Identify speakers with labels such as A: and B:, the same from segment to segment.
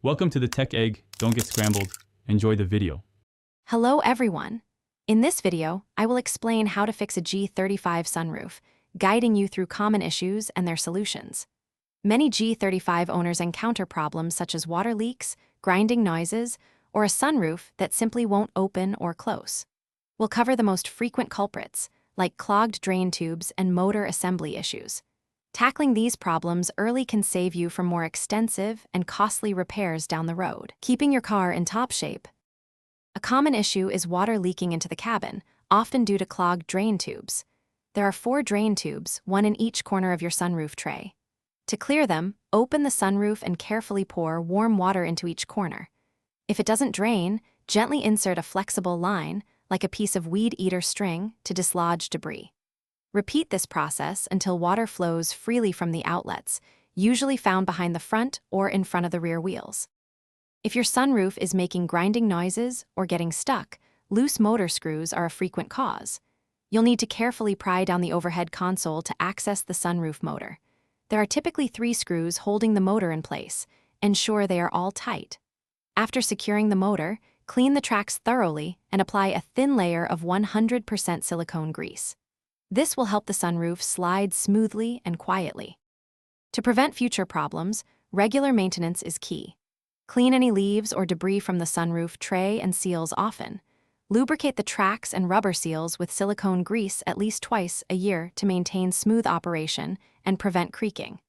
A: Welcome to the Tech Egg. Don't get scrambled. Enjoy the video.
B: Hello everyone. In this video, I will explain how to fix a G35 sunroof, guiding you through common issues and their solutions. Many G35 owners encounter problems such as water leaks, grinding noises, or a sunroof that simply won't open or close. We'll cover the most frequent culprits, like clogged drain tubes and motor assembly issues. Tackling these problems early can save you from more extensive and costly repairs down the road, keeping your car in top shape. A common issue is water leaking into the cabin, often due to clogged drain tubes. There are 4 drain tubes, one in each corner of your sunroof tray. To clear them, open the sunroof and carefully pour warm water into each corner. If it doesn't drain, gently insert a flexible line, like a piece of weed eater string, to dislodge debris. Repeat this process until water flows freely from the outlets, usually found behind the front or in front of the rear wheels. If your sunroof is making grinding noises or getting stuck, loose motor screws are a frequent cause. You'll need to carefully pry down the overhead console to access the sunroof motor. There are typically 3 screws holding the motor in place. Ensure they are all tight. After securing the motor, clean the tracks thoroughly and apply a thin layer of 100% silicone grease. This will help the sunroof slide smoothly and quietly. To prevent future problems, regular maintenance is key. Clean any leaves or debris from the sunroof tray and seals often. Lubricate the tracks and rubber seals with silicone grease at least twice a year to maintain smooth operation and prevent creaking.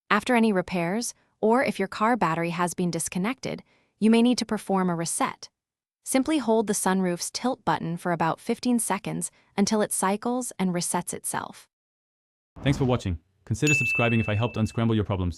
B: After any repairs, or if your car battery has been disconnected, you may need to perform a reset. Simply hold the sunroof's tilt button for about 15 seconds until it cycles and resets itself.
A: Thanks for watching. Consider subscribing if I helped unscramble your problems.